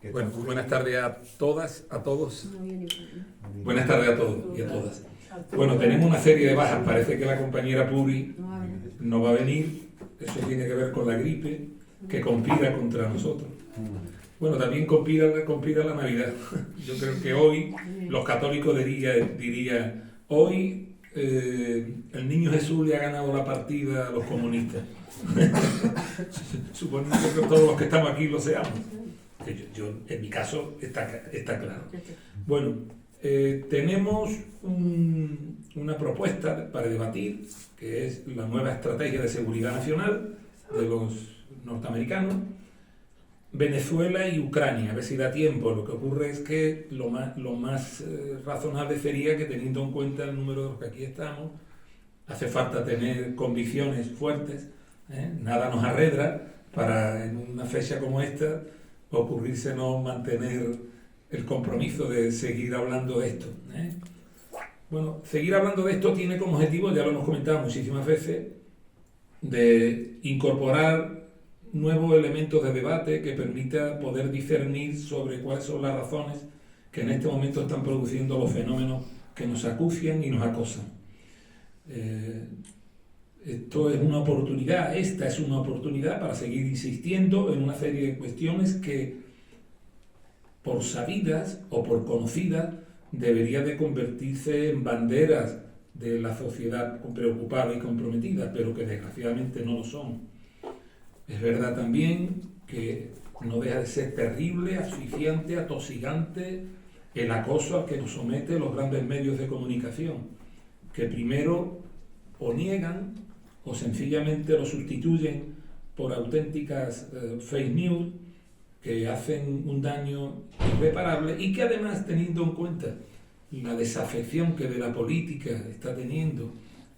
Bueno, buenas tardes a todas, a todos. Buenas tardes a todos y a todas. Bueno, tenemos una serie de bajas. Parece que la compañera Puri no va a venir. Eso tiene que ver con la gripe que conspira contra nosotros. Bueno, también conspira la Navidad. Yo creo que hoy los católicos diría hoy el niño Jesús le ha ganado la partida a los comunistas. Suponiendo que todos los que estamos aquí lo seamos. Yo en mi caso está claro. Bueno, tenemos una propuesta para debatir, que es la nueva estrategia de seguridad nacional de los norteamericanos, Venezuela y Ucrania. A ver si da tiempo. Lo que ocurre es que lo más razonable sería que, teniendo en cuenta el número de los que aquí estamos, hace falta tener convicciones fuertes, nada nos arredra para, en una fecha como esta, ocurrírsenos mantener el compromiso de seguir hablando de esto. Bueno, seguir hablando de esto tiene como objetivo, ya lo hemos comentado muchísimas veces, de incorporar nuevos elementos de debate que permita poder discernir sobre cuáles son las razones que en este momento están produciendo los fenómenos que nos acucian y nos acosan. Esta es una oportunidad para seguir insistiendo en una serie de cuestiones que, por sabidas o por conocidas, deberían de convertirse en banderas de la sociedad preocupada y comprometida, pero que desgraciadamente no lo son. Es verdad también que no deja de ser terrible, asfixiante, atosigante el acoso al que nos someten los grandes medios de comunicación, que primero o niegan o sencillamente lo sustituyen por auténticas fake news que hacen un daño irreparable y que, además, teniendo en cuenta la desafección que de la política está teniendo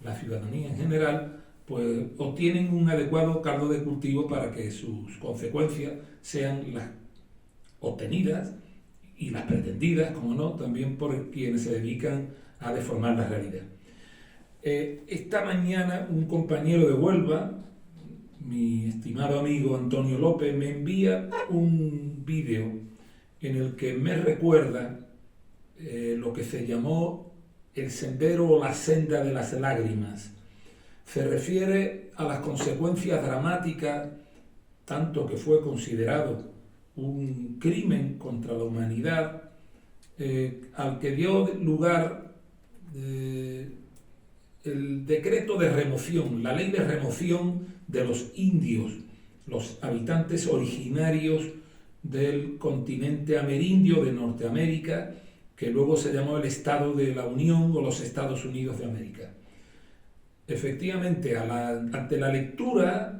la ciudadanía en general, pues obtienen un adecuado caldo de cultivo para que sus consecuencias sean las obtenidas y las pretendidas, como no, también por quienes se dedican a deformar la realidad. Esta mañana un compañero de Huelva, mi estimado amigo Antonio López, me envía un vídeo en el que me recuerda lo que se llamó el sendero o la senda de las lágrimas. Se refiere a las consecuencias dramáticas, tanto que fue considerado un crimen contra la humanidad, al que dio lugar el decreto de remoción, la ley de remoción de los indios, los habitantes originarios del continente amerindio de Norteamérica, que luego se llamó el Estado de la Unión o los Estados Unidos de América. Efectivamente, ante la lectura,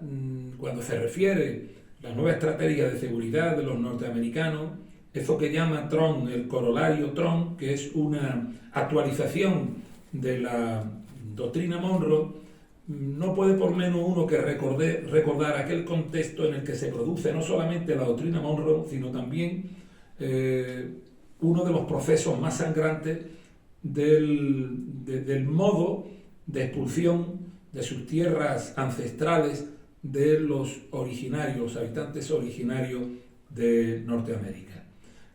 cuando se refiere a la nueva estrategia de seguridad de los norteamericanos, eso que llama Trump, el corolario Trump, que es una actualización de la doctrina Monroe, no puede por menos uno que recordar aquel contexto en el que se produce no solamente la doctrina Monroe, sino también uno de los procesos más sangrantes del modo de expulsión de sus tierras ancestrales de los originarios, habitantes originarios de Norteamérica.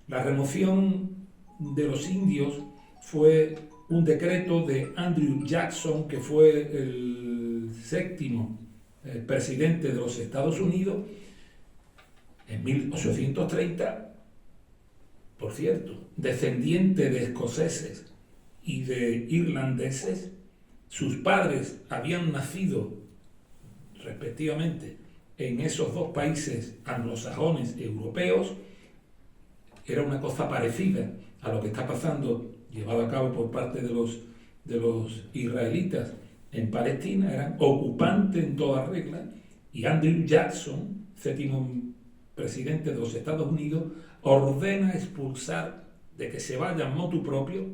La remoción de los indios fue un decreto de Andrew Jackson, que fue el séptimo presidente de los Estados Unidos en 1830, por cierto, descendiente de escoceses y de irlandeses. Sus padres habían nacido respectivamente en esos dos países anglosajones europeos. Era una cosa parecida a lo que está pasando, llevado a cabo por parte de los israelitas en Palestina. Eran ocupantes en toda regla, y Andrew Jackson, séptimo presidente de los Estados Unidos, ordena expulsar, de que se vayan motu propio,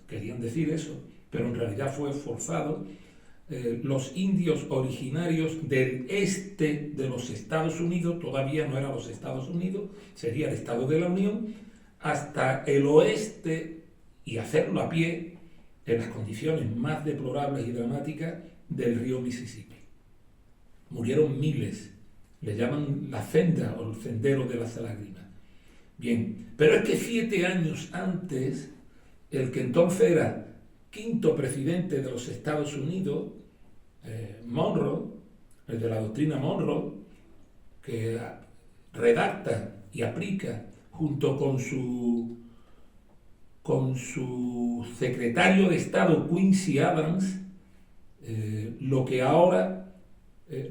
querían decir eso, pero en realidad fue forzado, los indios originarios del este de los Estados Unidos, todavía no eran los Estados Unidos, sería el Estado de la Unión, hasta el oeste, y hacerlo a pie en las condiciones más deplorables y dramáticas del río Mississippi. Murieron miles, le llaman la senda o el sendero de las lágrimas. Bien, pero es que 7 años antes, el que entonces era quinto presidente de los Estados Unidos, Monroe, el de la doctrina Monroe, que redacta y aplica junto con su secretario de Estado Quincy Adams, lo que ahora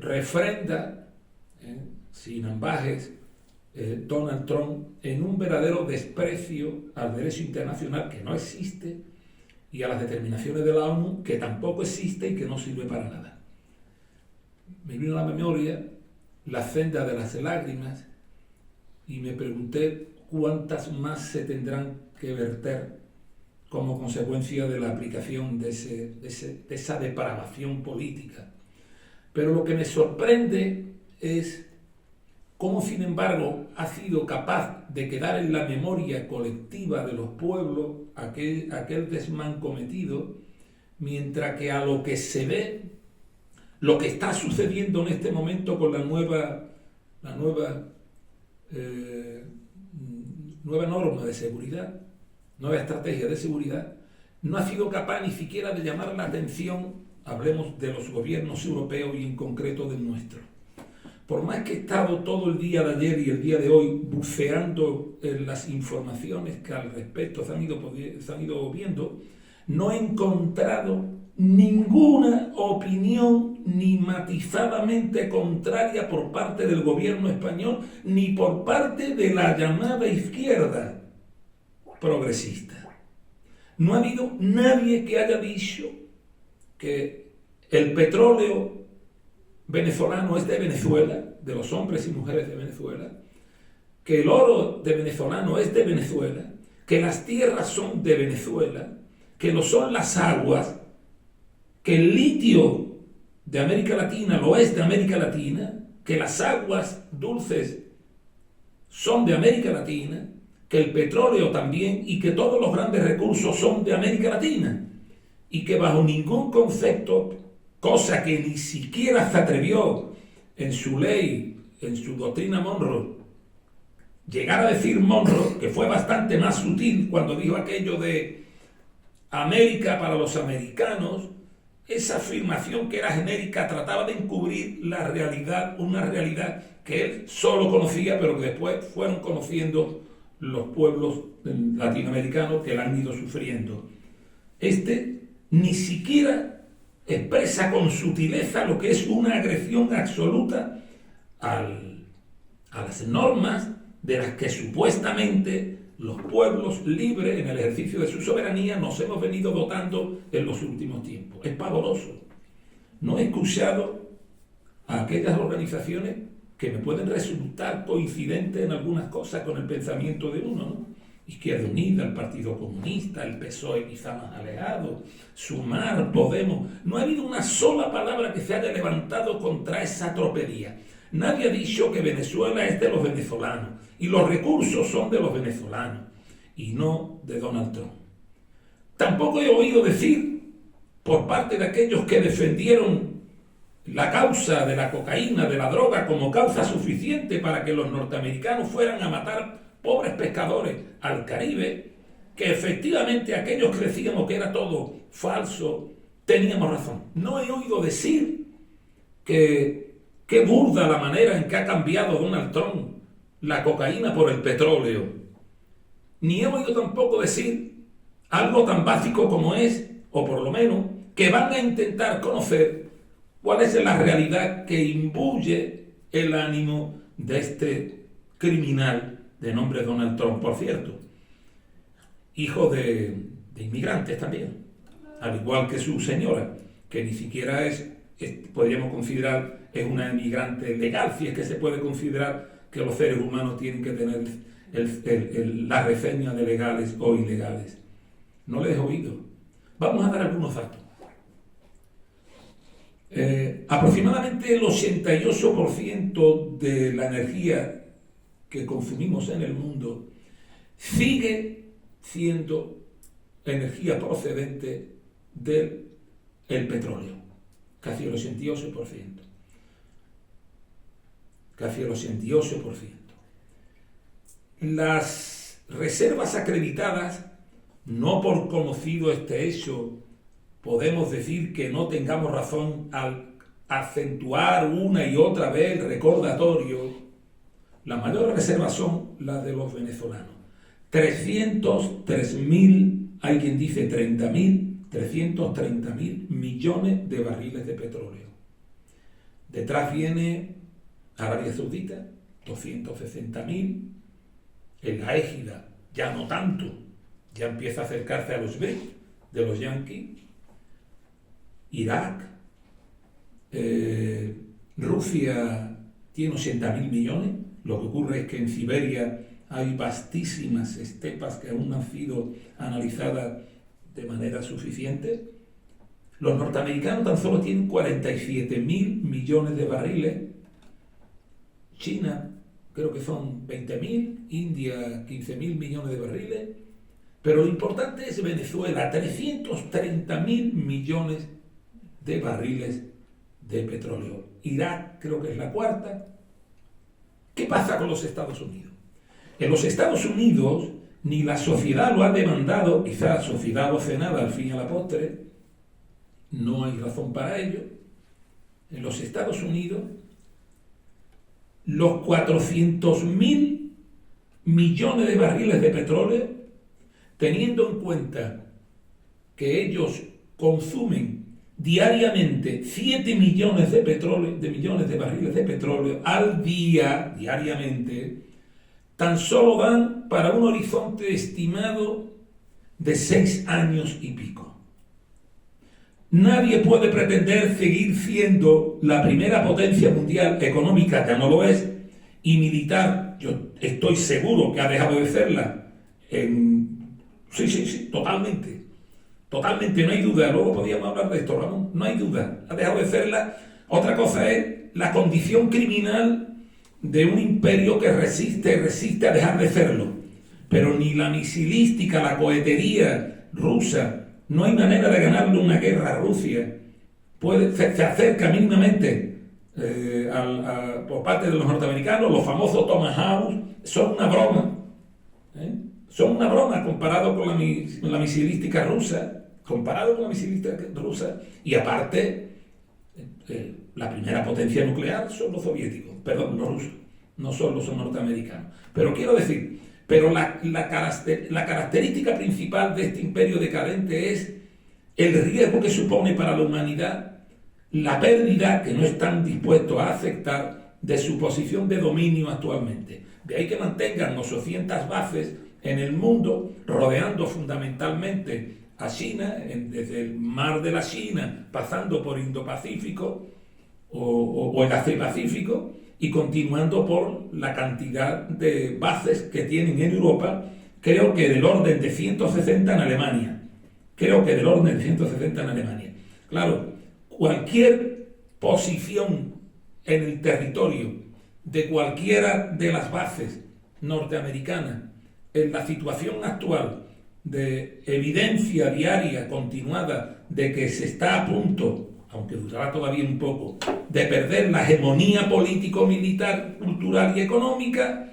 refrenda, sin ambajes, Donald Trump, en un verdadero desprecio al derecho internacional que no existe y a las determinaciones de la ONU que tampoco existe y que no sirve para nada. Me vino a la memoria la senda de las lágrimas y me pregunté cuántas más se tendrán que verter como consecuencia de la aplicación de esa depravación política. Pero lo que me sorprende es cómo, sin embargo, ha sido capaz de quedar en la memoria colectiva de los pueblos aquel desmán cometido, mientras que a lo que se ve, lo que está sucediendo en este momento con la nueva norma de seguridad, nueva estrategia de seguridad, no ha sido capaz ni siquiera de llamar la atención, hablemos de los gobiernos europeos y en concreto del nuestro. Por más que he estado todo el día de ayer y el día de hoy buceando en las informaciones que al respecto se han ido viendo, no he encontrado ninguna opinión ni matizadamente contraria por parte del gobierno español ni por parte de la llamada izquierda progresista. No ha habido nadie que haya dicho que el petróleo venezolano es de Venezuela, de los hombres y mujeres de Venezuela, que el oro de venezolano es de Venezuela, que las tierras son de Venezuela, que lo son las aguas, que el litio de América Latina lo es de América Latina, que las aguas dulces son de América Latina, que el petróleo también y que todos los grandes recursos son de América Latina y que bajo ningún concepto, cosa que ni siquiera se atrevió en su ley, en su doctrina Monroe, llegar a decir Monroe, que fue bastante más sutil cuando dijo aquello de América para los americanos, esa afirmación que era genérica trataba de encubrir la realidad, una realidad que él solo conocía, pero que después fueron conociendo los pueblos latinoamericanos que la han ido sufriendo. Ni siquiera expresa con sutileza lo que es una agresión absoluta a las normas de las que supuestamente los pueblos libres en el ejercicio de su soberanía nos hemos venido dotando en los últimos tiempos. Es pavoroso. No he escuchado a aquellas organizaciones que me pueden resultar coincidentes en algunas cosas con el pensamiento de uno, ¿no? Izquierda Unida, el Partido Comunista, el PSOE quizá más alejado, Sumar, Podemos. No ha habido una sola palabra que se haya levantado contra esa tropelía. Nadie ha dicho que Venezuela es de los venezolanos y los recursos son de los venezolanos y no de Donald Trump. Tampoco he oído decir por parte de aquellos que defendieron la causa de la cocaína, de la droga, como causa suficiente para que los norteamericanos fueran a matar pobres pescadores al Caribe, que efectivamente aquellos que decíamos que era todo falso, teníamos razón. No he oído decir que qué burda la manera en que ha cambiado Donald Trump la cocaína por el petróleo. Ni he oído tampoco decir algo tan básico como es, o por lo menos, que van a intentar conocer cuál es la realidad que imbuye el ánimo de este criminal de nombre Donald Trump, por cierto, hijo de inmigrantes también, al igual que su señora, que ni siquiera podríamos considerar, es una inmigrante legal, si es que se puede considerar que los seres humanos tienen que tener la reseña de legales o ilegales. No les he oído. Vamos a dar algunos datos. Aproximadamente el 88% de la energía que consumimos en el mundo sigue siendo energía procedente del petróleo, casi el 88%. Casi el 88%. Las reservas acreditadas, no por conocido este hecho, podemos decir que no tengamos razón al acentuar una y otra vez el recordatorio. Las mayores reservas son las de los venezolanos. 303.000, hay quien dice 30.000, 330.000 millones de barriles de petróleo. Detrás viene Arabia Saudita, 260.000, en la égida ya no tanto, ya empieza a acercarse a los BRICS de los yanquis, Irak, Rusia tiene 80.000 millones. Lo que ocurre es que en Siberia hay vastísimas estepas que aún no han sido analizadas de manera suficiente. Los norteamericanos tan solo tienen 47.000 millones de barriles. China creo que son 20.000, India 15.000 millones de barriles. Pero lo importante es Venezuela, 330.000 millones de barriles de petróleo. Irak creo que es la cuarta. ¿Qué pasa con los Estados Unidos? En los Estados Unidos ni la sociedad lo ha demandado, quizás la sociedad ocenada al fin y a la postre, no hay razón para ello. En los Estados Unidos, los 400.000 millones de barriles de petróleo, teniendo en cuenta que ellos consumen diariamente 7 millones de barriles de petróleo al día, diariamente, tan solo dan para un horizonte estimado de 6 años y pico. Nadie puede pretender seguir siendo la primera potencia mundial económica, que no lo es, y militar, yo estoy seguro que ha dejado de serla. Sí, totalmente. Totalmente, no hay duda. Luego podíamos hablar de esto, Ramón. No hay duda. Ha dejado de serla. Otra cosa es la condición criminal de un imperio que resiste a dejar de serlo. Pero ni la misilística, la cohetería rusa, no hay manera de ganarle una guerra a Rusia. Se acerca mínimamente por parte de los norteamericanos. Los famosos Tomahawk son una broma. Son una broma comparado con la misilística rusa. Y aparte, la primera potencia nuclear son los soviéticos, perdón, los rusos, no son los norteamericanos. Pero quiero decir, la característica principal de este imperio decadente es el riesgo que supone para la humanidad la pérdida que no están dispuestos a aceptar de su posición de dominio actualmente. De ahí que mantengan 800 bases en el mundo, rodeando fundamentalmente a China, desde el mar de la China, pasando por Indo-Pacífico o el Asia-Pacífico, y continuando por la cantidad de bases que tienen en Europa, creo que del orden de 160 en Alemania. Claro, cualquier posición en el territorio de cualquiera de las bases norteamericanas, en la situación actual de evidencia diaria continuada de que se está a punto, aunque durará todavía un poco, de perder la hegemonía político-militar, cultural y económica,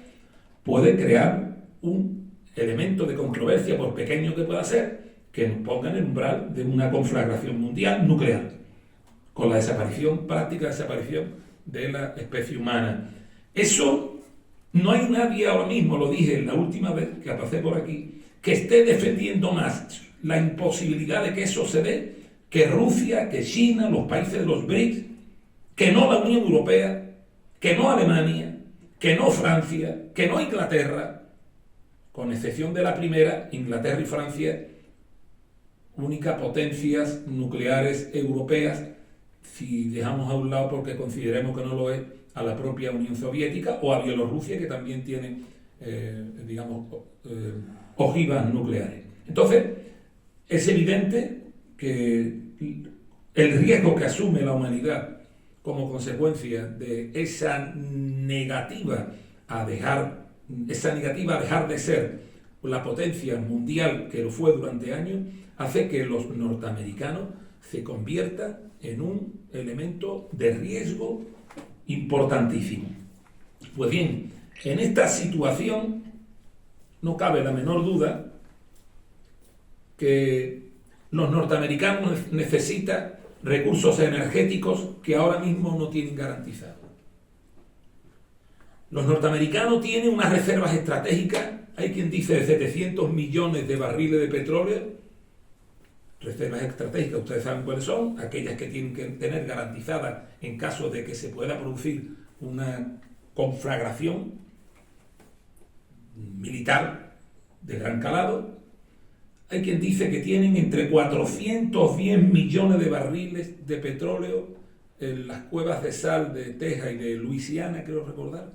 puede crear un elemento de controversia, por pequeño que pueda ser, que nos ponga en el umbral de una conflagración mundial nuclear, con la práctica desaparición de la especie humana. Eso no hay nadie ahora mismo, lo dije la última vez que pasé por aquí, que esté defendiendo más la imposibilidad de que eso se dé que Rusia, que China, los países de los BRICS, que no la Unión Europea, que no Alemania, que no Francia, que no Inglaterra, con excepción de la primera, Inglaterra y Francia, únicas potencias nucleares europeas, si dejamos a un lado, porque consideremos que no lo es, a la propia Unión Soviética o a Bielorrusia, que también tiene, ojivas nucleares. Entonces, es evidente que el riesgo que asume la humanidad como consecuencia de esa negativa a dejar de ser la potencia mundial que lo fue durante años, hace que los norteamericanos se conviertan en un elemento de riesgo importantísimo. Pues bien, en esta situación no cabe la menor duda que los norteamericanos necesitan recursos energéticos que ahora mismo no tienen garantizados. Los norteamericanos tienen unas reservas estratégicas, hay quien dice de 700 millones de barriles de petróleo, reservas estratégicas, ustedes saben cuáles son, aquellas que tienen que tener garantizadas en caso de que se pueda producir una conflagración militar de gran calado. Hay quien dice que tienen entre 410 millones de barriles de petróleo en las cuevas de sal de Texas y de Luisiana, creo recordar,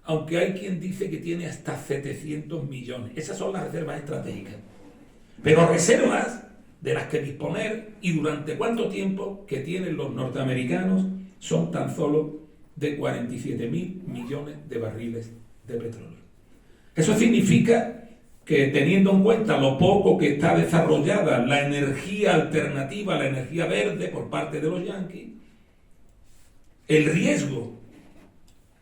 aunque hay quien dice que tiene hasta 700 millones. Esas son las reservas estratégicas. Pero reservas de las que disponer y durante cuánto tiempo que tienen los norteamericanos son tan solo de 47.000 millones de barriles de petróleo. Eso significa que, teniendo en cuenta lo poco que está desarrollada la energía alternativa, la energía verde por parte de los yanquis, el riesgo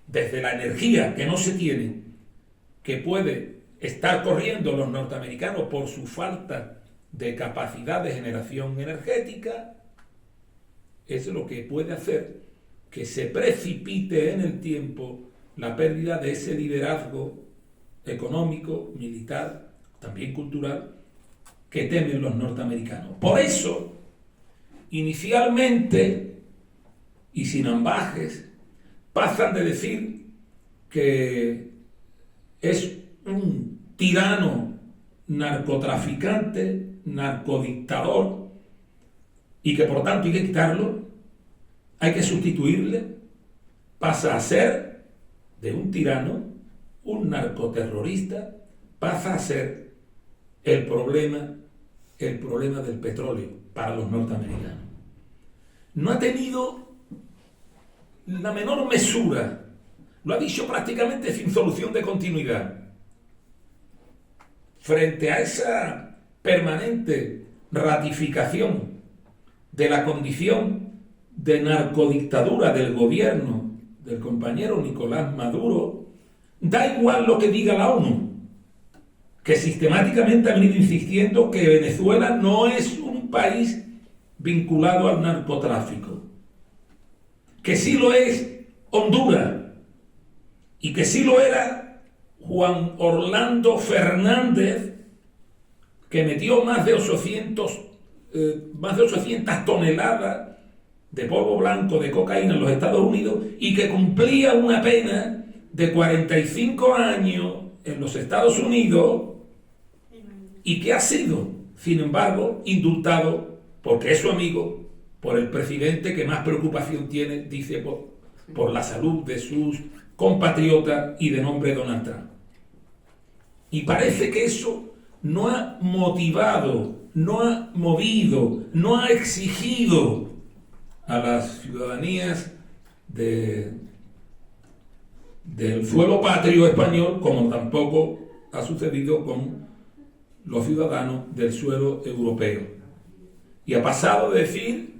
desde la energía que no se tiene, que puede estar corriendo los norteamericanos por su falta de capacidad de generación energética, es lo que puede hacer que se precipite en el tiempo la pérdida de ese liderazgo económico, militar, también cultural, que temen los norteamericanos. Por eso, inicialmente, y sin ambajes, pasan de decir que es un tirano narcotraficante, narcodictador, y que por tanto hay que quitarlo, hay que sustituirle, pasa a ser de un tirano, un narcoterrorista, pasa a ser el problema del petróleo para los norteamericanos. No ha tenido la menor mesura, lo ha dicho prácticamente sin solución de continuidad. Frente a esa permanente ratificación de la condición de narcodictadura del gobierno del compañero Nicolás Maduro, da igual lo que diga la ONU, que sistemáticamente ha venido insistiendo que Venezuela no es un país vinculado al narcotráfico, que sí lo es Honduras, y que sí lo era Juan Orlando Fernández, que metió más de 800 toneladas de polvo blanco de cocaína en los Estados Unidos y que cumplía una pena de 45 años en los Estados Unidos y que ha sido, sin embargo, indultado porque es su amigo, por el presidente que más preocupación tiene, dice, por la salud de sus compatriotas y de nombre Donald Trump. Y parece que eso no ha motivado, no ha movido, no ha exigido a las ciudadanías del suelo patrio español, como tampoco ha sucedido con los ciudadanos del suelo europeo. Y ha pasado de decir,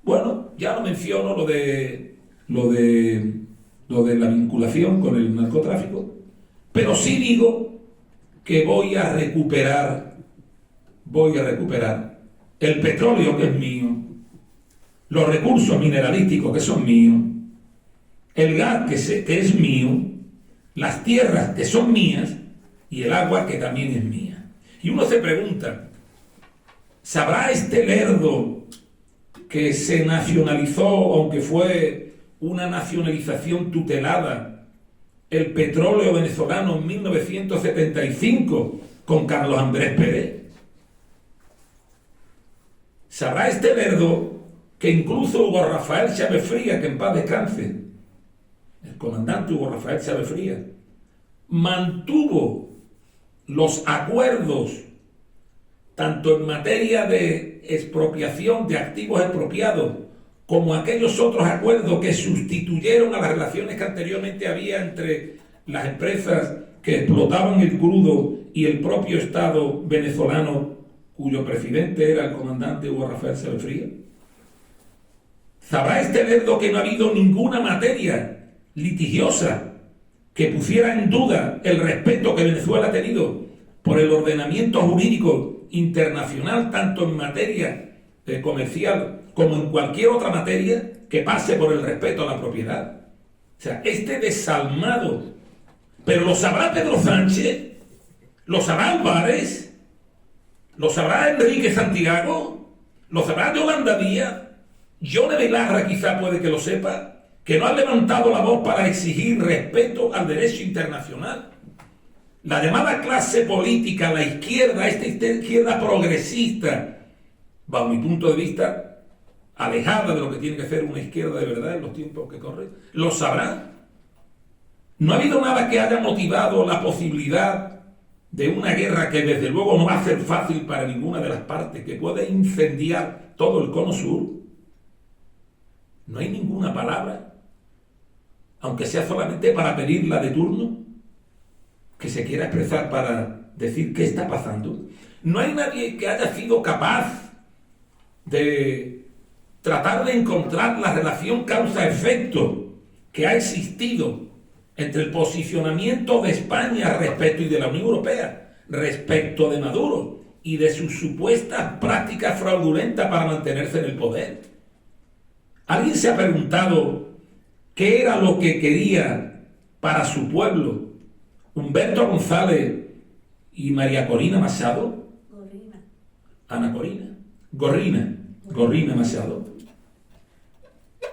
bueno, ya no menciono lo de la vinculación con el narcotráfico, pero sí digo que voy a recuperar el petróleo que es mío, los recursos mineralísticos que son míos, el gas que es mío, las tierras que son mías y el agua que también es mía. Y uno se pregunta, ¿sabrá este lerdo que se nacionalizó, aunque fue una nacionalización tutelada, el petróleo venezolano en 1975 con Carlos Andrés Pérez? ¿Sabrá este lerdo que incluso Hugo Rafael Chávez Frías, que en paz descanse, el comandante Hugo Rafael Chávez Frías, mantuvo los acuerdos tanto en materia de expropiación de activos expropiados como aquellos otros acuerdos que sustituyeron a las relaciones que anteriormente había entre las empresas que explotaban el crudo y el propio Estado venezolano, cuyo presidente era el comandante Hugo Rafael Chávez Frías? ¿Sabrá este lerdo que no ha habido ninguna materia litigiosa que pusiera en duda el respeto que Venezuela ha tenido por el ordenamiento jurídico internacional, tanto en materia comercial como en cualquier otra materia que pase por el respeto a la propiedad. O sea, este desalmado, pero lo sabrá Pedro Sánchez, lo sabrá Álvarez, lo sabrá Enrique Santiago, lo sabrá Yolanda Díaz, Yone Belarra quizá puede que lo sepa, que no han levantado la voz para exigir respeto al derecho internacional. La llamada clase política, la izquierda, esta izquierda progresista, bajo mi punto de vista, alejada de lo que tiene que ser una izquierda de verdad en los tiempos que corren, lo sabrá. No ha habido nada que haya motivado la posibilidad de una guerra que desde luego no va a ser fácil para ninguna de las partes, que puede incendiar todo el cono sur. No hay ninguna palabra, aunque sea solamente para pedirla de turno, que se quiera expresar para decir qué está pasando. No hay nadie que haya sido capaz de tratar de encontrar la relación causa-efecto que ha existido entre el posicionamiento de España respecto y de la Unión Europea respecto de Maduro y de sus supuestas prácticas fraudulentas para mantenerse en el poder. ¿Alguien se ha preguntado qué era lo que quería para su pueblo Humberto González y María Corina Machado? Ana Corina. Gorrina Machado.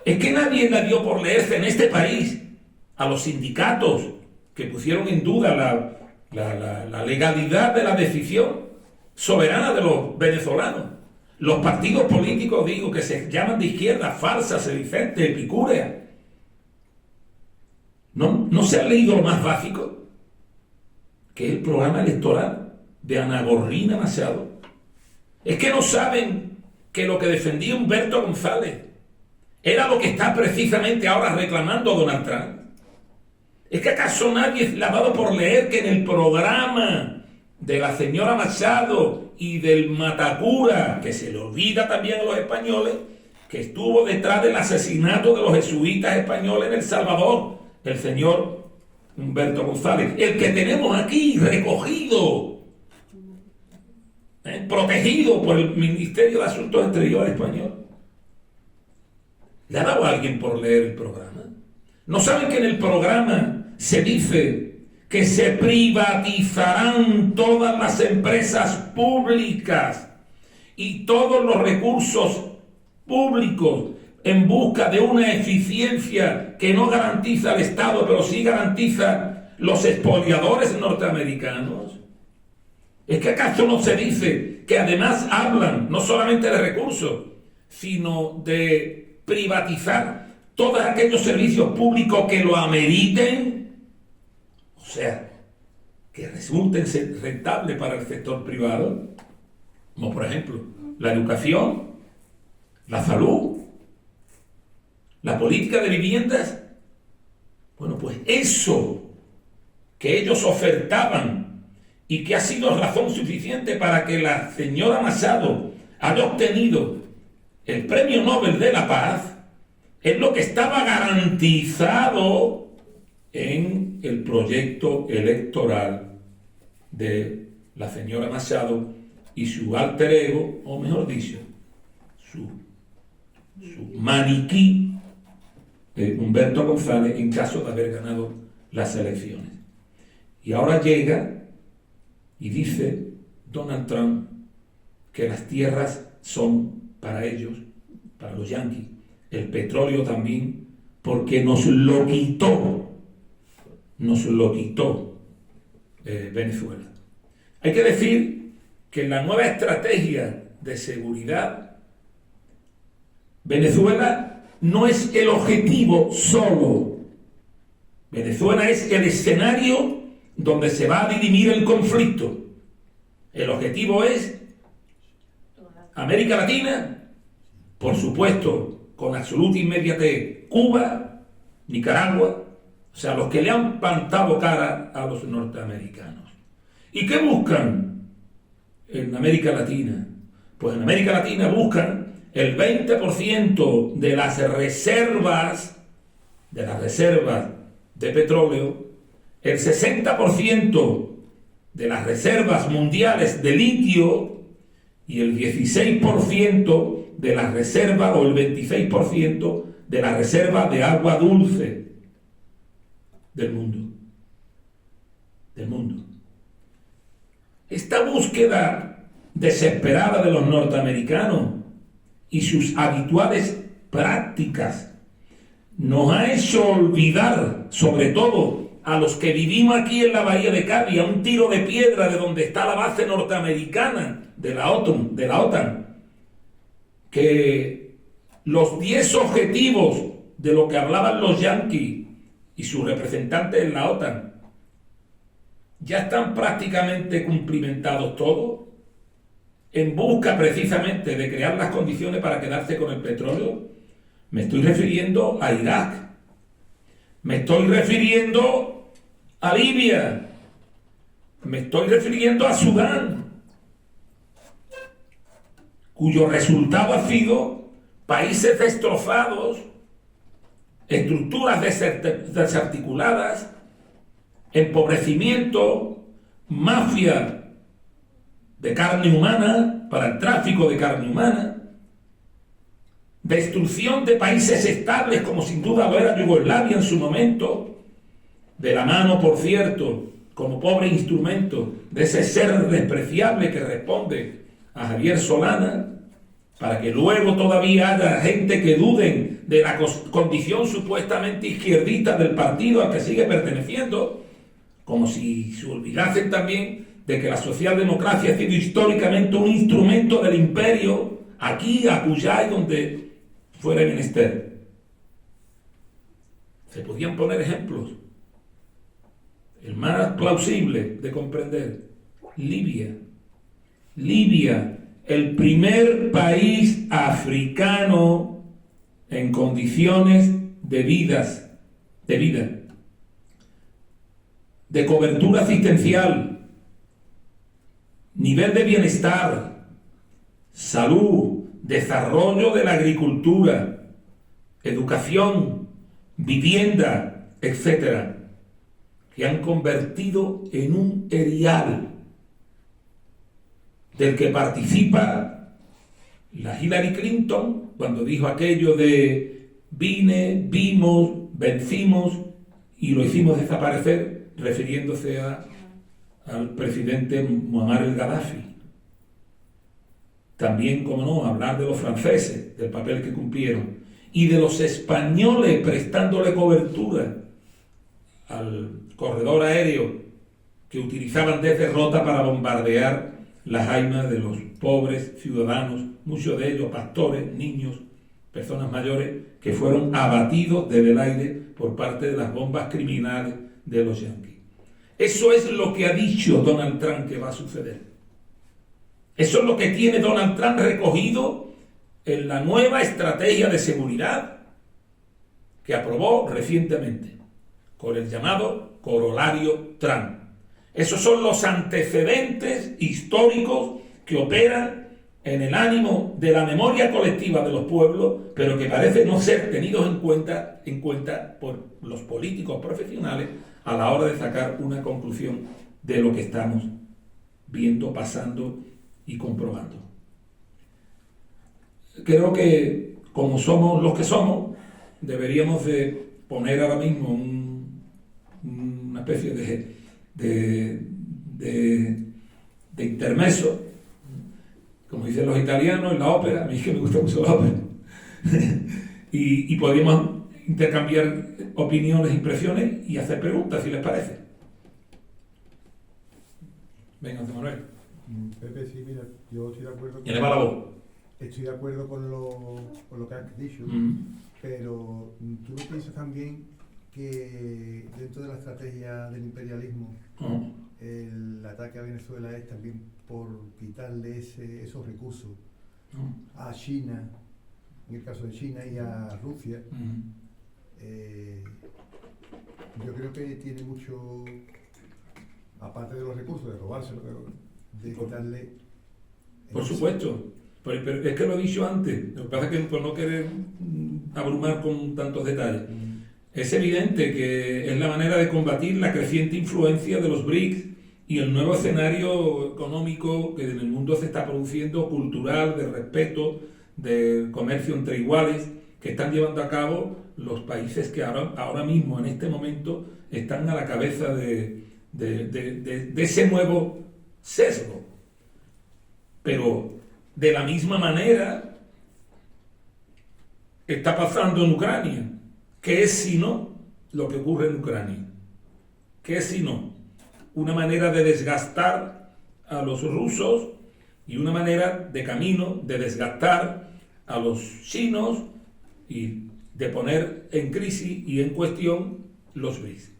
Es que nadie la dio por leerse en este país a los sindicatos que pusieron en duda la legalidad de la decisión soberana de los venezolanos. Los partidos políticos, digo, que se llaman de izquierda, falsa, sedicente, epicúrea. ¿No se ha leído lo más básico? Que es el programa electoral de Ana Gorrina Machado. Es que no saben que lo que defendía Humberto González era lo que está precisamente ahora reclamando Donald Trump. ¿Es que acaso nadie le ha dado por leer que en el programa de la señora Machado y del Matacura, que se le olvida también a los españoles, que estuvo detrás del asesinato de los jesuitas españoles en El Salvador, el señor Humberto González, el que tenemos aquí recogido, protegido por el Ministerio de Asuntos Exteriores español? ¿Le ha dado a alguien por leer el programa? ¿No saben que en el programa se dice que se privatizarán todas las empresas públicas y todos los recursos públicos en busca de una eficiencia que no garantiza el Estado, pero sí garantiza los expoliadores norteamericanos? ¿Es que acaso no se dice que además hablan no solamente de recursos, sino de privatizar todos aquellos servicios públicos que lo ameriten? O sea, que resulten ser rentables para el sector privado, como por ejemplo la educación, la salud, la política de viviendas. Bueno, pues eso que ellos ofertaban y que ha sido razón suficiente para que la señora Machado haya obtenido el Premio Nobel de la Paz, es lo que estaba garantizado en el proyecto electoral de la señora Machado y su alter ego, o mejor dicho, su maniquí, Humberto González, en caso de haber ganado las elecciones. Y ahora llega y dice Donald Trump que las tierras son para ellos, para los yanquis, el petróleo también, porque nos lo quitó Venezuela. Hay que decir que en la nueva estrategia de seguridad, Venezuela no es el objetivo solo. Venezuela es el escenario donde se va a dirimir el conflicto. El objetivo es América Latina, por supuesto, con absoluta inmediatez, Cuba, Nicaragua, o sea, los que le han plantado cara a los norteamericanos. ¿Y qué buscan en América Latina? Pues en América Latina buscan el 20% de las reservas de petróleo el 60% de las reservas mundiales de litio y el 16% de las reservas, o el 26% de la reserva de agua dulce del mundo. Del mundo. Esta búsqueda desesperada de los norteamericanos y sus habituales prácticas nos ha hecho olvidar, sobre todo a los que vivimos aquí en la bahía de Cádiz, a un tiro de piedra de donde está la base norteamericana de la OTAN, que los 10 objetivos de lo que hablaban los yanquis y sus representantes en la OTAN ya están prácticamente cumplimentados todos, en busca precisamente de crear las condiciones para quedarse con el petróleo. Me estoy refiriendo a Irak, me estoy refiriendo a Libia, me estoy refiriendo a Sudán, cuyo resultado ha sido países destrozados, estructuras desarticuladas, empobrecimiento, mafia de carne humana para el tráfico de carne humana, destrucción de países estables como sin duda lo era Yugoslavia en su momento, de la mano, por cierto, como pobre instrumento de ese ser despreciable que responde a Javier Solana, para que luego todavía haya gente que duden de la condición supuestamente izquierdista del partido al que sigue perteneciendo, como si se olvidasen también de que la socialdemocracia ha sido históricamente un instrumento del imperio, aquí, acullá y donde fuera menester. Se podían poner ejemplos. El más plausible de comprender: Libia. Libia, el primer país africano en condiciones de vida, de cobertura asistencial, nivel de bienestar, salud, desarrollo de la agricultura, educación, vivienda, etc., que han convertido en un erial del que participa la Hillary Clinton cuando dijo aquello de vimos, vencimos y lo hicimos desaparecer, refiriéndose al presidente Muammar el-Gaddafi. También, como no, hablar de los franceses, del papel que cumplieron, y de los españoles prestándole cobertura al corredor aéreo que utilizaban desde Rota para bombardear las jaimas de los pobres ciudadanos, muchos de ellos pastores, niños, personas mayores, que fueron abatidos desde el aire por parte de las bombas criminales de los yanquis. Eso es lo que ha dicho Donald Trump que va a suceder. Eso es lo que tiene Donald Trump recogido en la nueva estrategia de seguridad que aprobó recientemente, con el llamado corolario Trump. Esos son los antecedentes históricos que operan en el ánimo de la memoria colectiva de los pueblos, pero que parecen no ser tenidos en cuenta por los políticos profesionales a la hora de sacar una conclusión de lo que estamos viendo, pasando y comprobando. Creo que, como somos los que somos, deberíamos de poner ahora mismo una especie de intermezzo, como dicen los italianos, en la ópera. A mí es que me gusta mucho la ópera. y podríamos intercambiar opiniones, impresiones y hacer preguntas, si les parece. Venga, José Manuel. Pepe, sí, mira, yo estoy de acuerdo ¿Quién le va la voz? Estoy de acuerdo con lo que has dicho, pero tú no piensas también que dentro de la estrategia del imperialismo el ataque a Venezuela es también por quitarle esos recursos a China, en el caso de China, y a Rusia. Yo creo que tiene mucho, aparte de los recursos, de robárselo, de quitarle... Por supuesto, pero es que lo he dicho antes, lo que pasa es que por no querer abrumar con tantos detalles. es evidente que es la manera de combatir la creciente influencia de los BRICS y el nuevo escenario económico que en el mundo se está produciendo, cultural, de respeto, de comercio entre iguales, que están llevando a cabo los países que ahora mismo, en este momento, están a la cabeza de ese nuevo sesgo. Pero de la misma manera está pasando en Ucrania. ¿Qué es sino lo que ocurre en Ucrania? ¿Qué es sino una manera de desgastar a los rusos y una manera de camino de desgastar a los chinos y de poner en crisis y en cuestión los BRICS?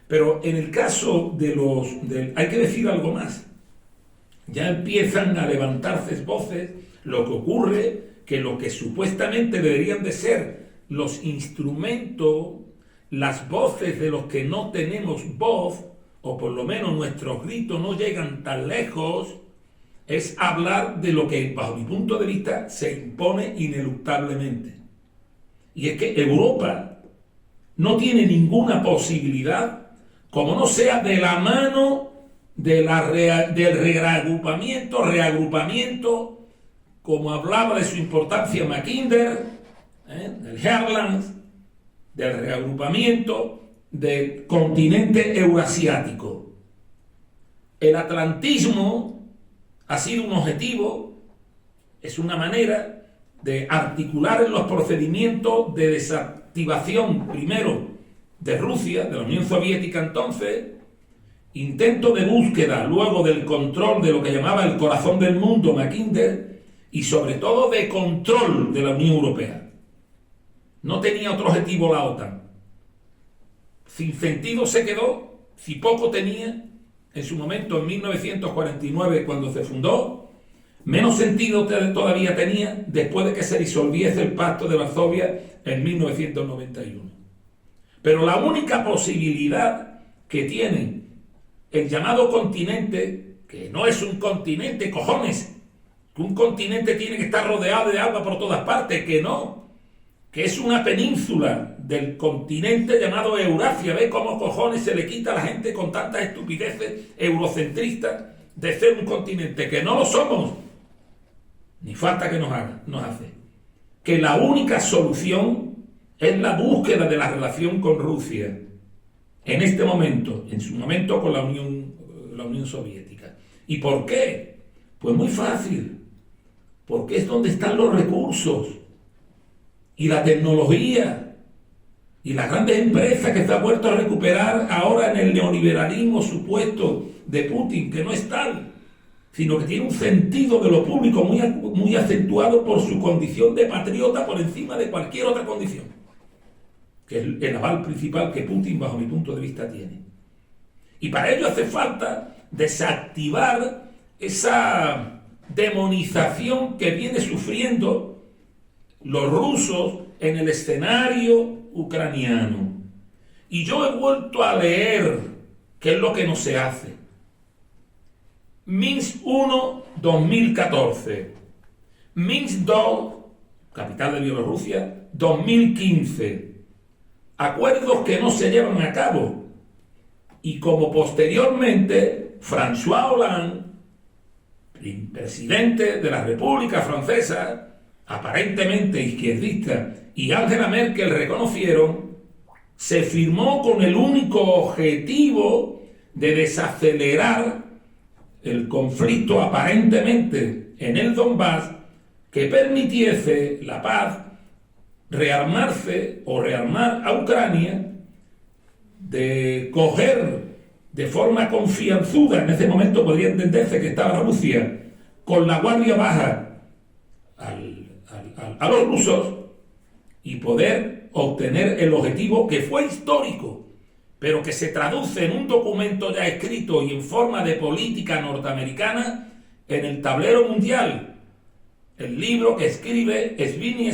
Pero en el caso hay que decir algo más. Ya empiezan a levantarse voces, lo que ocurre, que lo que supuestamente deberían de ser los instrumentos, las voces de los que no tenemos voz, o por lo menos nuestros gritos no llegan tan lejos, es hablar de lo que, bajo mi punto de vista, se impone ineluctablemente. Y es que Europa no tiene ninguna posibilidad, como no sea de la mano del reagrupamiento, como hablaba de su importancia Mackinder, del Heartland, del reagrupamiento del continente eurasiático. El atlantismo ha sido un objetivo, es una manera de articular los procedimientos de desactivación, primero de Rusia, de la Unión Soviética entonces, intento de búsqueda luego del control de lo que llamaba el corazón del mundo Mackinder, y sobre todo de control de la Unión Europea. No tenía otro objetivo la OTAN. Sin sentido se quedó, si poco tenía, en su momento en 1949 cuando se fundó, menos sentido todavía tenía después de que se disolviese el Pacto de Varsovia en 1991. Pero la única posibilidad que tiene el llamado continente, que no es un continente, cojones, que un continente tiene que estar rodeado de agua por todas partes, que no, que es una península del continente llamado Eurasia. ¿Ve cómo cojones se le quita a la gente con tantas estupideces eurocentristas de ser un continente? Que no lo somos, ni falta que nos hace. Que la única solución es la búsqueda de la relación con Rusia, en este momento, en su momento con la Unión Soviética. ¿Y por qué? Pues muy fácil, porque es donde están los recursos y la tecnología y las grandes empresas que se han vuelto a recuperar ahora en el neoliberalismo supuesto de Putin, que no es tal, sino que tiene un sentido de lo público muy acentuado por su condición de patriota por encima de cualquier otra condición, que es el aval principal que Putin, bajo mi punto de vista, tiene. Y para ello hace falta desactivar esa demonización que viene sufriendo los rusos en el escenario ucraniano. Y yo he vuelto a leer qué es lo que no se hace. Minsk I, 2014. Minsk II, capital de Bielorrusia, 2015. Acuerdos que no se llevan a cabo. Y como posteriormente François Hollande, presidente de la República Francesa, aparentemente izquierdista, y Angela Merkel reconocieron, se firmó con el único objetivo de desacelerar el conflicto aparentemente en el Donbass, que permitiese la paz, rearmarse o rearmar a Ucrania, de coger de forma confianzuda, en ese momento podría entenderse que estaba Rusia con la guardia baja a los rusos, y poder obtener el objetivo que fue histórico, pero que se traduce en un documento ya escrito y en forma de política norteamericana en el tablero mundial, el libro que escribe Zbigniew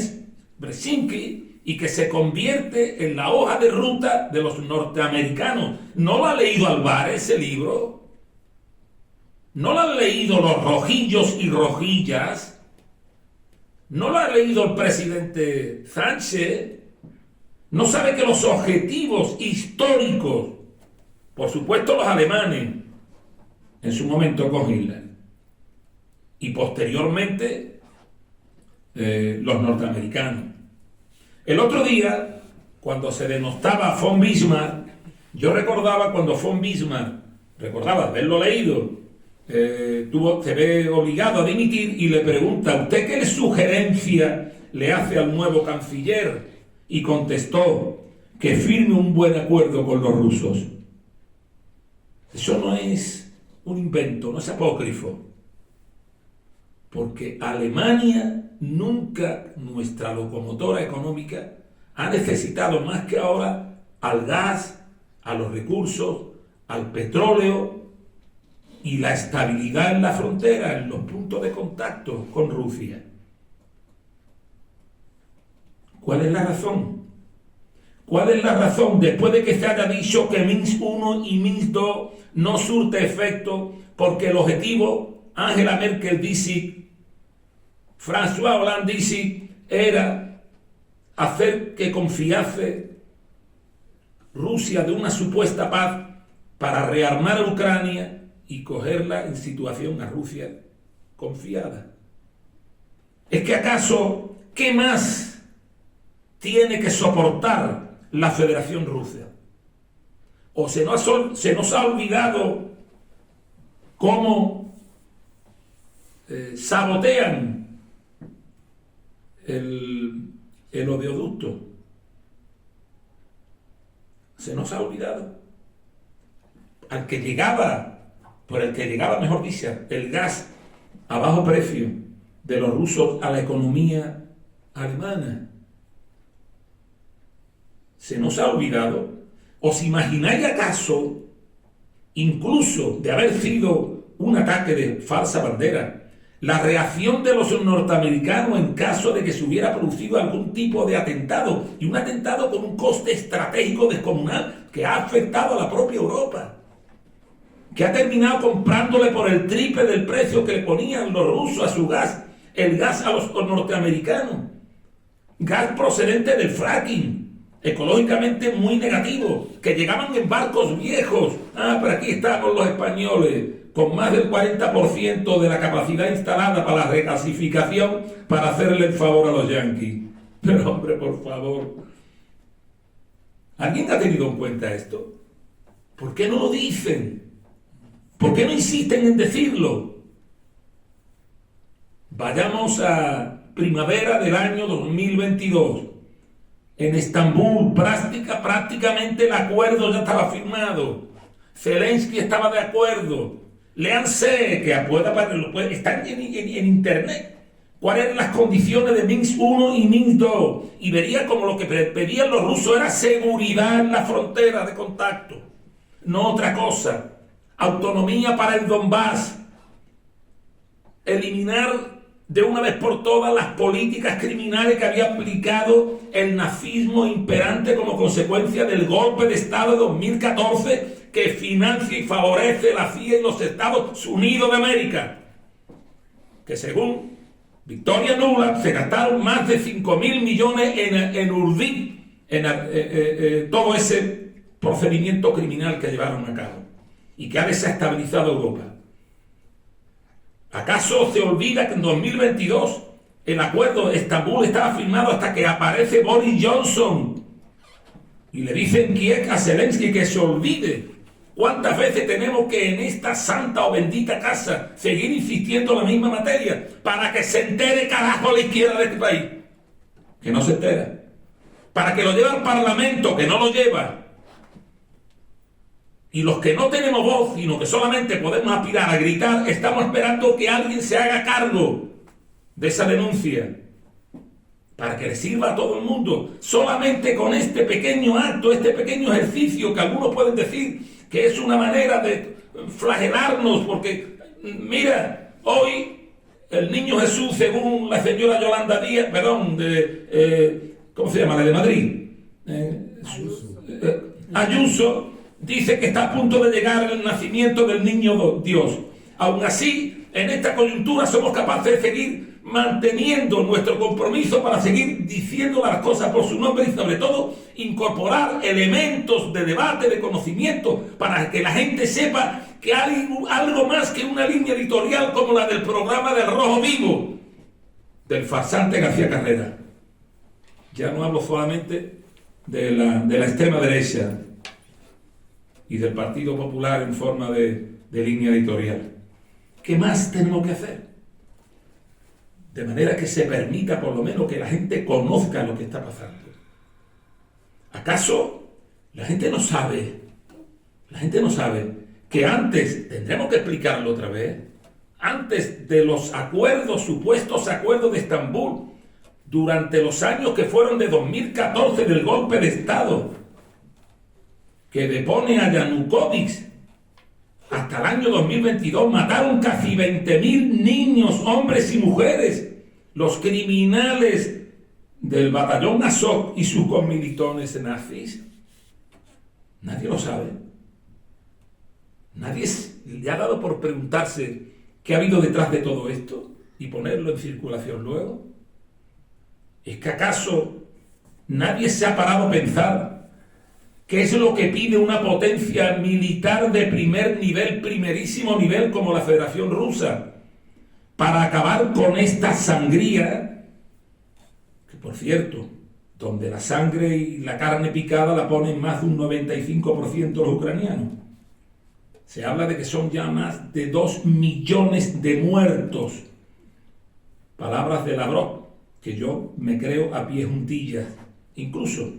Brzezinski y que se convierte en la hoja de ruta de los norteamericanos. ¿No lo ha leído Álvarez ese libro? ¿No lo han leído los rojillos y rojillas? ¿No lo ha leído el presidente Sánchez? No sabe que los objetivos históricos, por supuesto los alemanes, en su momento con Hitler, y posteriormente los norteamericanos. El otro día, cuando se denostaba a von Bismarck, yo recordaba cuando von Bismarck, recordaba haberlo leído, se ve obligado a dimitir y le pregunta: ¿usted qué sugerencia le hace al nuevo canciller? Y contestó: que firme un buen acuerdo con los rusos. Eso no es un invento, no es apócrifo, porque Alemania nunca, nuestra locomotora económica, ha necesitado más que ahora al gas, a los recursos, al petróleo y la estabilidad en la frontera, en los puntos de contacto con Rusia. ¿Cuál es la razón? ¿Cuál es la razón después de que se haya dicho que Minsk I y Minsk II no surte efecto porque el objetivo, Angela Merkel dice, François Hollande dice, era hacer que confiase Rusia de una supuesta paz para rearmar a Ucrania y cogerla en situación a Rusia confiada? ¿Es que acaso qué más tiene que soportar la Federación Rusa? ¿O se nos ha olvidado cómo sabotean el oleoducto? Se nos ha olvidado. Por el que llegaba, mejor dicho, el gas a bajo precio de los rusos a la economía alemana. ¿Se nos ha olvidado? ¿Os imagináis acaso, incluso de haber sido un ataque de falsa bandera, la reacción de los norteamericanos en caso de que se hubiera producido algún tipo de atentado, y un atentado con un coste estratégico descomunal que ha afectado a la propia Europa, que ha terminado comprándole por el triple del precio que le ponían los rusos a su gas, el gas a los norteamericanos, gas procedente del fracking, ecológicamente muy negativo, que llegaban en barcos viejos? Pero aquí estamos los españoles, con más del 40% de la capacidad instalada para la regasificación, para hacerle el favor a los yanquis. Pero hombre, por favor, ¿alguien ha tenido en cuenta esto? ¿Por qué no lo dicen? ¿Por qué no insisten en decirlo? Vayamos a primavera del año 2022. En Estambul prácticamente el acuerdo ya estaba firmado. Zelensky estaba de acuerdo. Léanse, están en internet, cuáles eran las condiciones de Minsk I y Minsk II, y vería como lo que pedían los rusos era seguridad en la frontera de contacto, no otra cosa. Autonomía para el Donbass, eliminar de una vez por todas las políticas criminales que había aplicado el nazismo imperante como consecuencia del golpe de Estado de 2014 que financia y favorece la CIA y los Estados Unidos de América, que según Victoria Nuland se gastaron más de 5.000 millones en urdir todo ese procedimiento criminal que llevaron a cabo y que ha desestabilizado Europa. ¿Acaso se olvida que en 2022 el acuerdo de Estambul estaba firmado hasta que aparece Boris Johnson y le dicen a Zelensky que se olvide? ¿Cuántas veces tenemos que en esta santa o bendita casa seguir insistiendo en la misma materia para que se entere carajo la izquierda de este país? Que no se entera. Para que lo lleve al Parlamento, que no lo lleva. Y los que no tenemos voz, sino que solamente podemos aspirar a gritar, estamos esperando que alguien se haga cargo de esa denuncia, para que le sirva a todo el mundo. Solamente con este pequeño acto, este pequeño ejercicio, que algunos pueden decir que es una manera de flagelarnos, porque mira, hoy el niño Jesús, según la señora Yolanda Díaz, ¿cómo se llama? La de Madrid, Ayuso, dice que está a punto de llegar el nacimiento del niño Dios. Aún así, en esta coyuntura somos capaces de seguir manteniendo nuestro compromiso para seguir diciendo las cosas por su nombre y sobre todo incorporar elementos de debate, de conocimiento, para que la gente sepa que hay algo más que una línea editorial como la del programa del Rojo Vivo, del farsante García Carrera. Ya no hablo solamente de la extrema derecha y del Partido Popular en forma de línea editorial. ¿Qué más tenemos que hacer? De manera que se permita por lo menos que la gente conozca lo que está pasando. ¿Acaso la gente no sabe? La gente no sabe que antes, tendremos que explicarlo otra vez, antes de los acuerdos, supuestos acuerdos de Estambul, durante los años que fueron de 2014 del golpe de Estado, que depone a Yanukovych, hasta el año 2022 mataron casi 20.000 niños, hombres y mujeres, los criminales del batallón Azov y sus comilitones nazis. Nadie lo sabe. Nadie le ha dado por preguntarse qué ha habido detrás de todo esto y ponerlo en circulación luego. ¿Es que acaso nadie se ha parado a pensar qué es lo que pide una potencia militar de primer nivel, primerísimo nivel, como la Federación Rusa, para acabar con esta sangría, que por cierto, donde la sangre y la carne picada la ponen más de un 95% los ucranianos? Se habla de que son ya más de 2 millones de muertos. Palabras de Lavrov, que yo me creo a pie juntillas. Incluso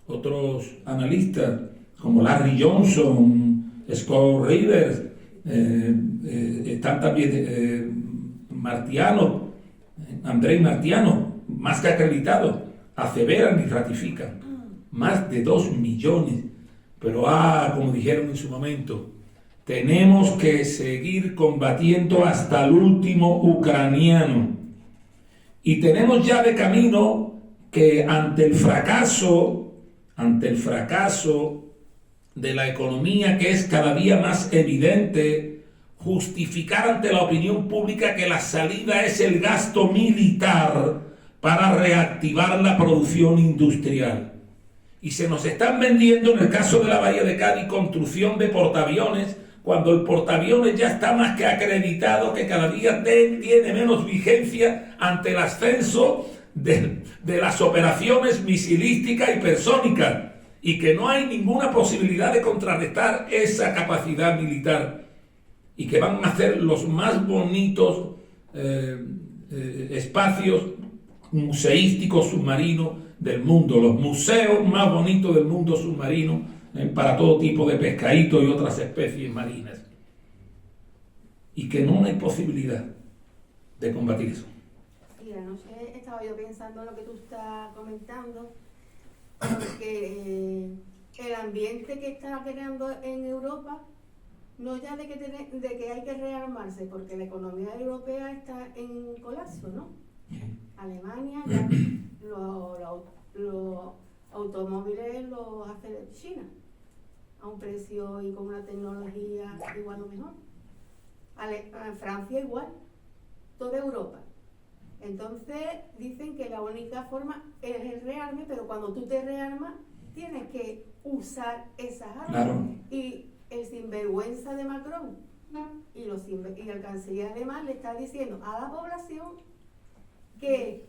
otros analistas como Larry Johnson, Scott Rivers, están también Martiano, Andrei Martiano, más que acreditados, aseveran y ratifican. Más de 2 millones. Pero como dijeron en su momento, tenemos que seguir combatiendo hasta el último ucraniano. Y tenemos ya de camino que ante el fracaso de la economía, que es cada día más evidente, justificar ante la opinión pública que la salida es el gasto militar para reactivar la producción industrial. Y se nos están vendiendo, en el caso de la Bahía de Cádiz, construcción de portaaviones, cuando el portaaviones ya está más que acreditado, que cada día tiene menos vigencia ante el ascenso de las operaciones misilísticas y hipersónicas, y que no hay ninguna posibilidad de contrarrestar esa capacidad militar, y que van a ser los más bonitos espacios museísticos submarinos del mundo, los museos más bonitos del mundo submarino, para todo tipo de pescaditos y otras especies marinas, y que no hay posibilidad de combatir eso. Y anoche estaba yo pensando en lo que tú estás comentando, porque el ambiente que está creando en Europa, no ya de que hay que rearmarse, porque la economía europea está en colapso, ¿no? Alemania, ya los automóviles los hace China, a un precio y con una tecnología igual o mejor. Francia igual, toda Europa. Entonces dicen que la única forma es el rearme, pero cuando tú te rearmas tienes que usar esas armas. Claro. Y el sinvergüenza de Macron y el canciller alemán le está diciendo a la población que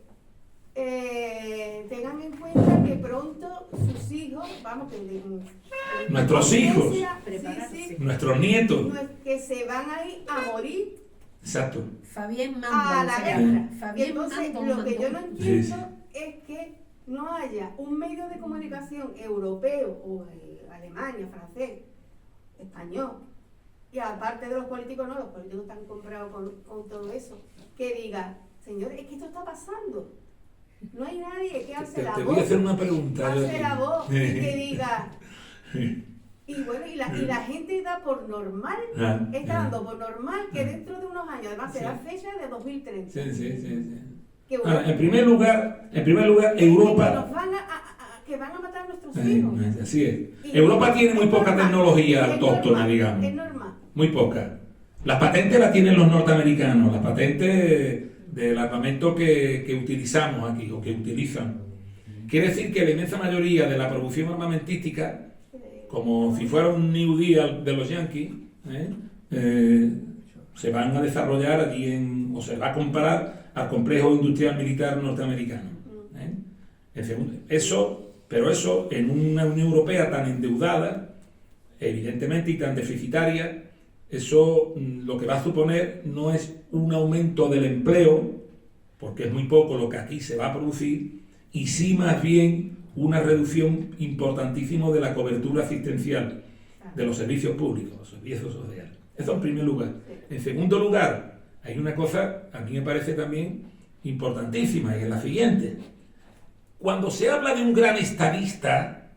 tengan en cuenta que pronto sus hijos, nuestros hijos, nuestros nietos, que se van a ir a morir. Exacto. Fabián a la guerra. Entonces, lo que yo no entiendo es que no haya un medio de comunicación europeo o Alemania, francés, español, y aparte de los políticos, no, los políticos están comprados con todo eso, que diga, señores, es que esto está pasando. No hay nadie que alce la voz. Te voy a hacer una pregunta. Alce la voz y que diga. Y bueno, y la gente da por normal, está dando por normal que dentro de unos años, además será fecha de 2030. Sí. Que bueno, en primer lugar, Europa. Que van a matar a nuestros hijos. Así es. Europa tiene muy poca tecnología autóctona, digamos. Es normal. Muy poca. Las patentes las tienen los norteamericanos, las patentes del armamento que utilizamos aquí, o que utilizan. Quiere decir que la inmensa mayoría de la producción armamentística, como si fuera un New Deal de los yanquis, se van a desarrollar allí o se va a comparar al complejo industrial militar norteamericano. Pero eso en una Unión Europea tan endeudada, evidentemente, y tan deficitaria, eso lo que va a suponer no es un aumento del empleo, porque es muy poco lo que aquí se va a producir, y sí más bien una reducción importantísima de la cobertura asistencial de los servicios públicos, los servicios sociales. Eso en primer lugar. En segundo lugar, hay una cosa, a mí me parece también importantísima, y es la siguiente. Cuando se habla de un gran estadista,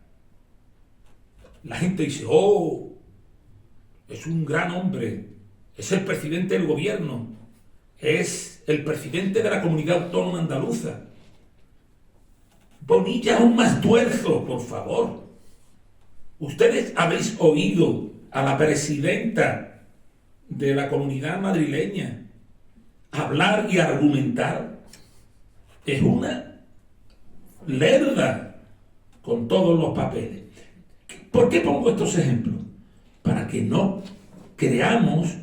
la gente dice, oh, es un gran hombre, es el presidente del gobierno, es el presidente de la comunidad autónoma andaluza. Bonilla aún más tuerzo, por favor. Ustedes habéis oído a la presidenta de la comunidad madrileña hablar y argumentar. Es una lerda con todos los papeles. ¿Por qué pongo estos ejemplos? Para que no creamos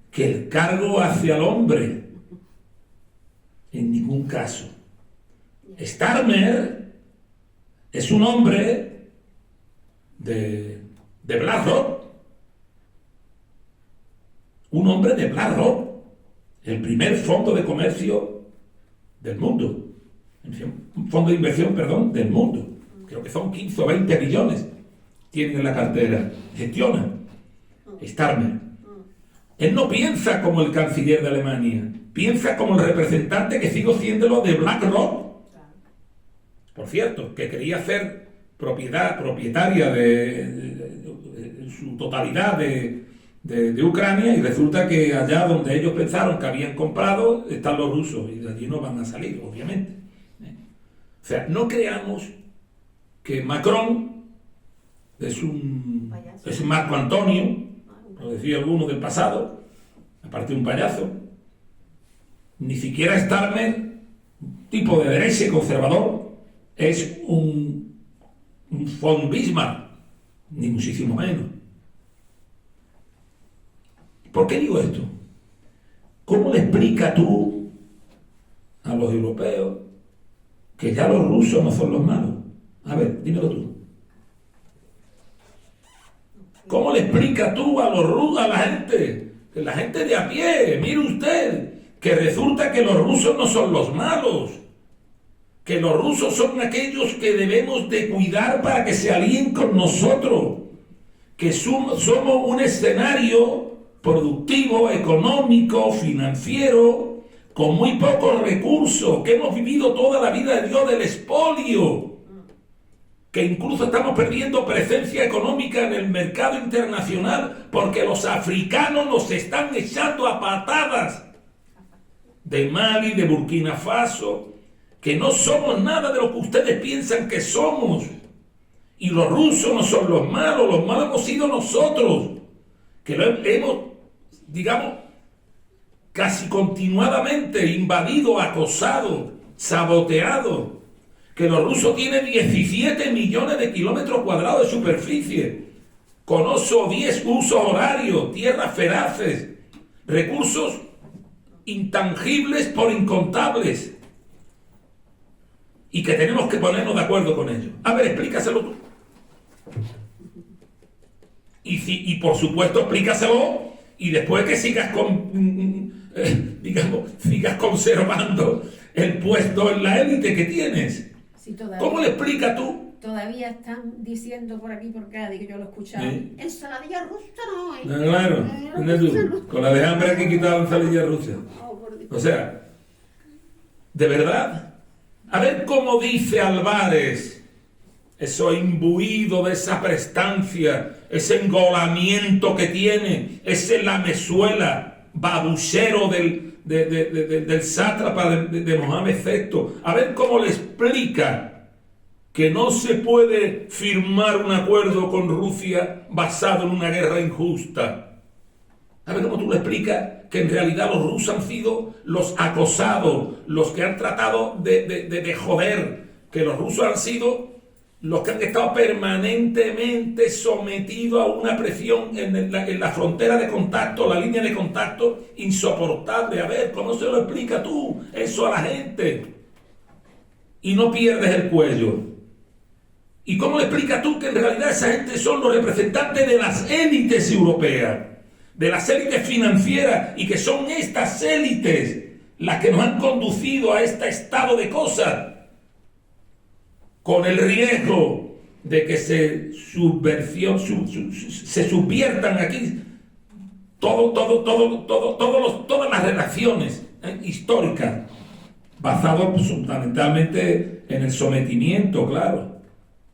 que el cargo hace al hombre. En ningún caso. Starmer es un hombre de BlackRock. Un hombre de BlackRock, el primer fondo de comercio del mundo. Un fondo de inversión, perdón, del mundo. Creo que son 15 o 20 billones tienen en la cartera. Gestiona. Starmer. Él no piensa como el canciller de Alemania. Piensa como el representante que sigo siéndolo de BlackRock. Por cierto, que quería ser propietaria de su totalidad de Ucrania, y resulta que allá donde ellos pensaron que habían comprado están los rusos, y de allí no van a salir, obviamente. O sea, no creamos que Macron es un Marco Antonio, lo decía alguno del pasado, aparte de un payaso. Ni siquiera Starmer, tipo de derecha y conservador, es un von Bismarck, ni muchísimo menos. ¿Por qué digo esto? ¿Cómo le explicas tú a los europeos que ya los rusos no son los malos? A ver, dímelo tú. ¿Cómo le explicas tú a la gente de a pie? Mire usted, que resulta que los rusos no son los malos, que los rusos son aquellos que debemos de cuidar para que se alíen con nosotros, que somos un escenario productivo, económico, financiero, con muy pocos recursos, que hemos vivido toda la vida de Dios del expolio, que incluso estamos perdiendo presencia económica en el mercado internacional porque los africanos nos están echando a patadas, de Mali, de Burkina Faso, que no somos nada de lo que ustedes piensan que somos. Y los rusos no son los malos hemos sido nosotros, que lo hemos, digamos, casi continuadamente invadido, acosado, saboteado. Que los rusos tienen 17 millones de kilómetros cuadrados de superficie, con 10 usos horarios, tierras feraces, recursos intangibles por incontables, y que tenemos que ponernos de acuerdo con ellos. A ver, explícaselo tú. Y por supuesto, explícaselo, y después que sigas sigas conservando el puesto en la élite que tienes. Sí, ¿Cómo le explicas tú? Todavía están diciendo por aquí, por Cádiz, que yo lo he escuchado. ¿Sí? Ensaladilla rusa no, ¿eh? Claro, con la de hambre que quitaba ensaladilla rusa. O sea, de verdad, a ver cómo dice Álvarez, eso imbuido de esa prestancia, ese engolamiento que tiene, ese lamezuela, babuchero del sátrapa de Mohamed VI. A ver cómo le explica que no se puede firmar un acuerdo con Rusia basado en una guerra injusta. A ver cómo tú tú le explicas que en realidad los rusos han sido los acosados, los que han tratado de joder, que los rusos han sido los que han estado permanentemente sometidos a una presión en la frontera de contacto, la línea de contacto insoportable? A ver, ¿cómo se lo explica tú eso a la gente? Y no pierdes el cuello. ¿Y cómo le explicas tú que en realidad esa gente son los representantes de las élites europeas, de las élites financieras, y que son estas élites las que nos han conducido a este estado de cosas, con el riesgo de que se subviertan aquí todas las relaciones históricas, basadas fundamentalmente en el sometimiento, claro,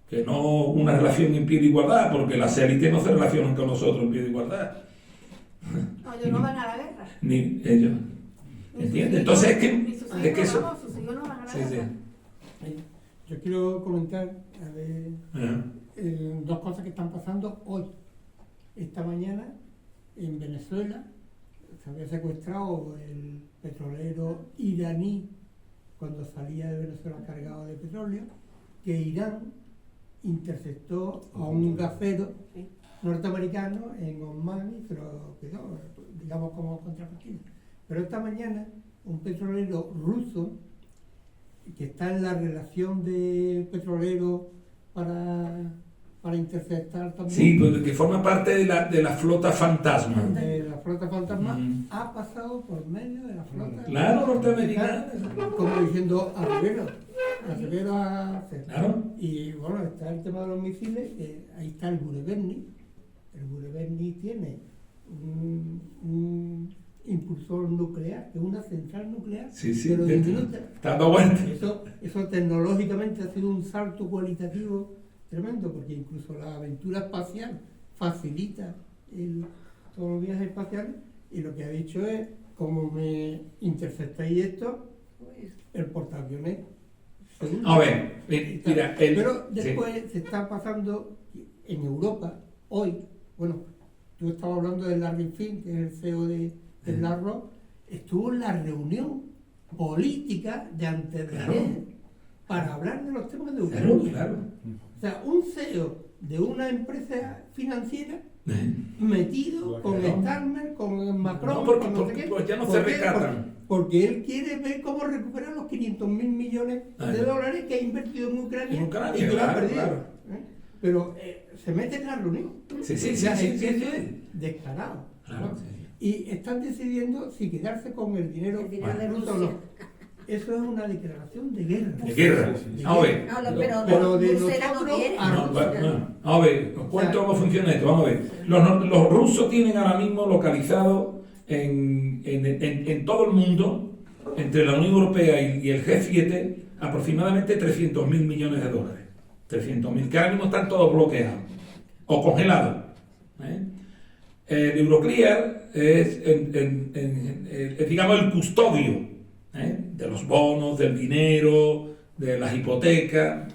que no una relación en pie de igualdad, porque las élites no se relacionan con nosotros en pie de igualdad. No, ellos no van a la guerra. Ni ellos. ¿Entiendes? Entonces es que eso... Vamos, sus hijos no van a la Sí, sí. guerra. Yo quiero comentar dos cosas que están pasando hoy. Esta mañana en Venezuela se había secuestrado el petrolero iraní cuando salía de Venezuela cargado de petróleo, que Irán interceptó a un gasero norteamericano en Oman y se lo quedó, digamos, como contrapartida. Pero esta mañana un petrolero ruso que está en la relación de petrolero para interceptar también. Sí, pues que forma parte de la flota fantasma. De la flota fantasma, ha pasado por medio de la flota. Claro, norteamericana. Como diciendo, Arribero a hacer. Claro. Y bueno, está el tema de los misiles, ahí está el Bureverni. El Bureverni tiene un impulsor nuclear, que es una central nuclear, pero diminuta. Está dando vueltas. Eso tecnológicamente ha sido un salto cualitativo tremendo, porque incluso la aventura espacial facilita todos los viajes espaciales, y lo que ha dicho es, como me interceptáis esto, el portaaviones. A ver, mira, pero después se está pasando en Europa, hoy, bueno, tú estabas hablando de Larry Fink, que es el CEO del LARRO, estuvo en la reunión política de antes de ayer para hablar de los temas de Ucrania. Claro. O sea, un CEO de una empresa financiera metido con Starmer, con Macron, porque, con no sé qué. pues ya no se recatan. Porque él quiere ver cómo recuperar los 500.000 millones de dólares que ha invertido en Ucrania, y que lo ha perdido. Claro. Pero se mete en la reunión. Sí. Descarado. Claro, ¿no? sí. Y están decidiendo si quedarse con el dinero de ruso o no. Eso es una declaración de guerra. De guerra. A ver. Pero de Bruselas no nosotros quiere. a Rusia. A ver, os cuento cómo funciona esto. Vamos a ver. Los rusos tienen ahora mismo localizado en todo el mundo, entre la Unión Europea y el G7, aproximadamente 300.000 millones de dólares. 300.000, que ahora mismo están todos bloqueados o congelados. El Euroclear es, digamos, el custodio de los bonos, del dinero, de las hipotecas,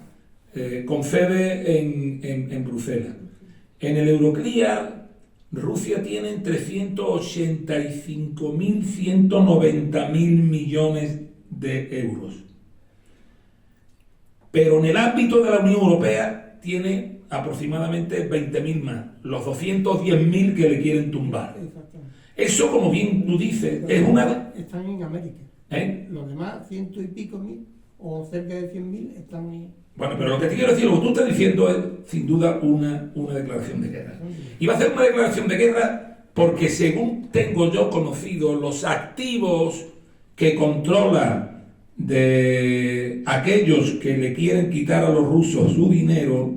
con sede en Bruselas. En el Euroclear, Rusia tiene entre 185.000 y 190.000 millones de euros. Pero en el ámbito de la Unión Europea tiene aproximadamente 20.000 más, los 210.000 que le quieren tumbar. Eso, como bien tú dices, es una... Están en América. Los demás, 100 y pico mil, o cerca de 100.000, están en... Bueno, pero lo que te quiero decir, lo que tú estás diciendo es, sin duda, una declaración de guerra. Y va a ser una declaración de guerra porque, según tengo yo conocido, los activos que controla de aquellos que le quieren quitar a los rusos su dinero,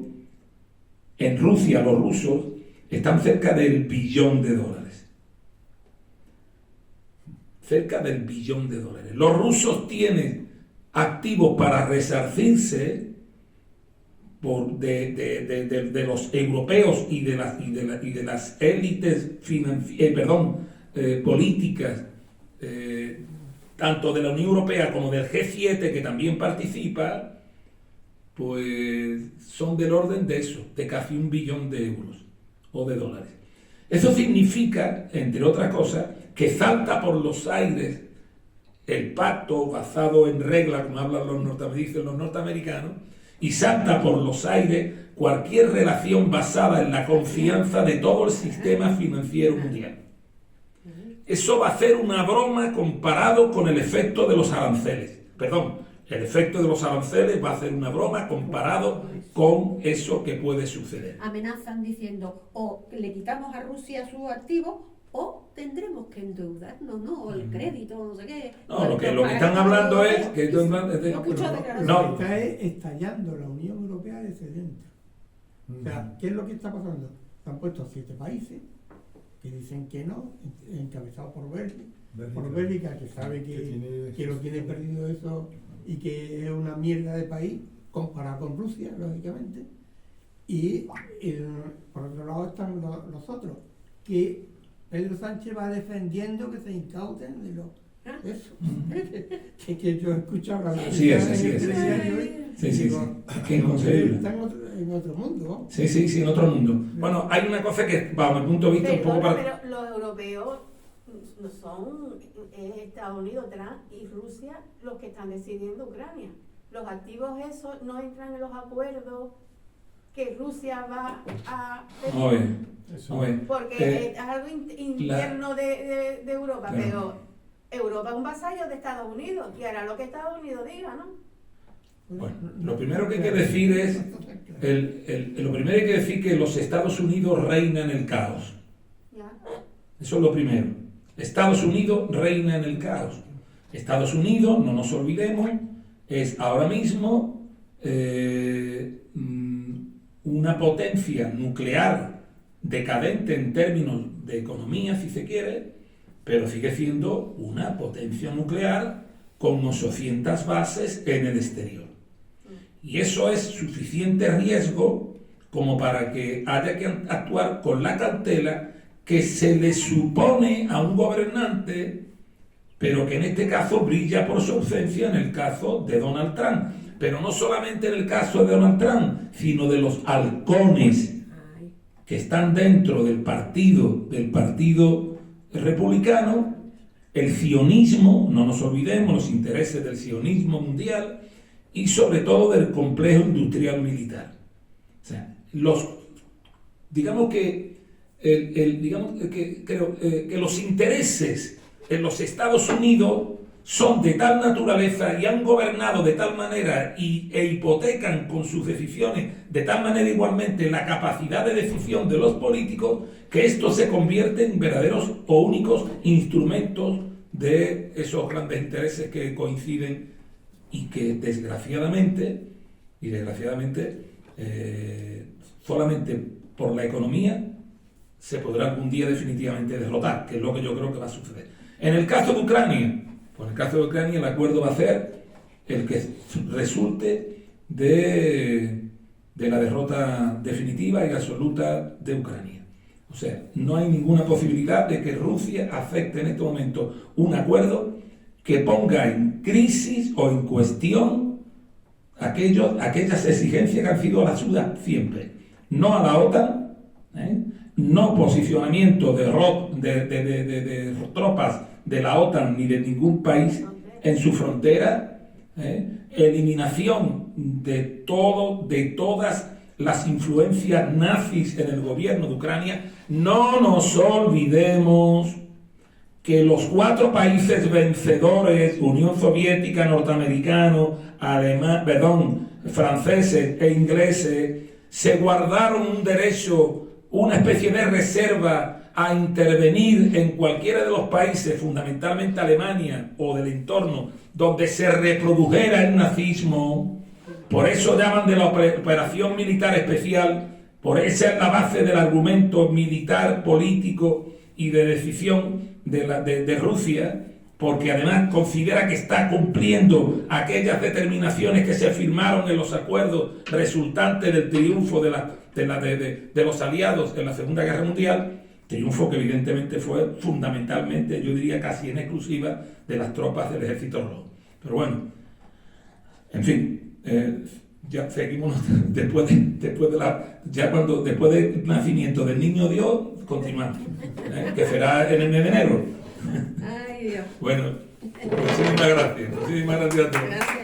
en Rusia los rusos están cerca del $1 billón. Cerca del $1 billón. Los rusos tienen activos para resarcirse de los europeos y de las élites políticas, tanto de la Unión Europea como del G7, que también participa, pues son del orden de eso, de casi $1 billón o de dólares. Eso significa, entre otras cosas, que salta por los aires el pacto basado en reglas, como hablan los norteamericanos, y salta por los aires cualquier relación basada en la confianza de todo el sistema financiero mundial. Eso va a ser una broma comparado con el efecto de los aranceles. Perdón, el efecto de los aranceles va a ser una broma comparado con eso que puede suceder. Amenazan diciendo o le quitamos a Rusia sus activos o tendremos que endeudarnos, ¿no? O el crédito, no sé qué. No, lo que están hablando es que no, está estallando la Unión Europea desde dentro. O sea, ¿qué es lo que está pasando? Se han puesto 7 países que dicen que no, encabezados por Bélgica, que sabe que lo tiene perdido eso y que es una mierda de país comparado con Rusia, lógicamente. Y por otro lado están los otros, que Pedro Sánchez va defendiendo que se incauten de eso. que yo he escuchado la sí, que inconcebible. Están en otro mundo, ¿no? Sí, en otro mundo. Bueno, hay una cosa que, bajo mi punto de vista, un poco para... Pero los europeos no son Estados Unidos, Trump y Rusia los que están decidiendo Ucrania. Los activos esos no entran en los acuerdos que Rusia va a pedir, porque es algo interno de Europa, claro. Pero Europa es un vasallo de Estados Unidos y hará lo que Estados Unidos diga, ¿no? Bueno, lo primero que hay que decir es lo primero hay que decir que los Estados Unidos reinan el caos. ¿Ya? Eso es lo primero. Estados Unidos reina en el caos. Estados Unidos, no nos olvidemos, es ahora mismo una potencia nuclear decadente en términos de economía, si se quiere, pero sigue siendo una potencia nuclear con 800 bases en el exterior. Y eso es suficiente riesgo como para que haya que actuar con la cautela que se le supone a un gobernante, pero que en este caso brilla por su ausencia en el caso de Donald Trump. Pero no solamente en el caso de Donald Trump, sino de los halcones que están dentro del partido republicano, el sionismo, no nos olvidemos los intereses del sionismo mundial y sobre todo del complejo industrial militar. O sea, digamos que los intereses en los Estados Unidos son de tal naturaleza y han gobernado de tal manera e hipotecan con sus decisiones de tal manera igualmente la capacidad de decisión de los políticos, que esto se convierte en verdaderos o únicos instrumentos de esos grandes intereses que coinciden y que desgraciadamente solamente por la economía se podrá algún día definitivamente derrotar, que es lo que yo creo que va a suceder. En el caso de Ucrania, el acuerdo va a ser el que resulte de la derrota definitiva y absoluta de Ucrania. O sea, no hay ninguna posibilidad de que Rusia acepte en este momento un acuerdo que ponga en crisis o en cuestión aquellas exigencias que han sido las suyas siempre. No a la OTAN, no posicionamiento de tropas de la OTAN ni de ningún país en su frontera, eliminación de todas las influencias nazis en el gobierno de Ucrania. No nos olvidemos que los 4 países vencedores, Unión Soviética, norteamericano, franceses e ingleses, se guardaron un derecho, una especie de reserva a intervenir en cualquiera de los países, fundamentalmente Alemania o del entorno, donde se reprodujera el nazismo. Por eso llaman de la operación militar especial, por esa es la base del argumento militar, político y de decisión de Rusia, porque además considera que está cumpliendo aquellas determinaciones que se firmaron en los acuerdos resultantes del triunfo de los aliados en la Segunda Guerra Mundial, triunfo que evidentemente fue fundamentalmente, yo diría casi en exclusiva, de las tropas del Ejército Rojo. Pero bueno, en fin, ya seguimos después del nacimiento del niño Dios, continuamos, que será en el mes de enero. Ay, Dios. Bueno, muchísimas gracias a todos. Gracias.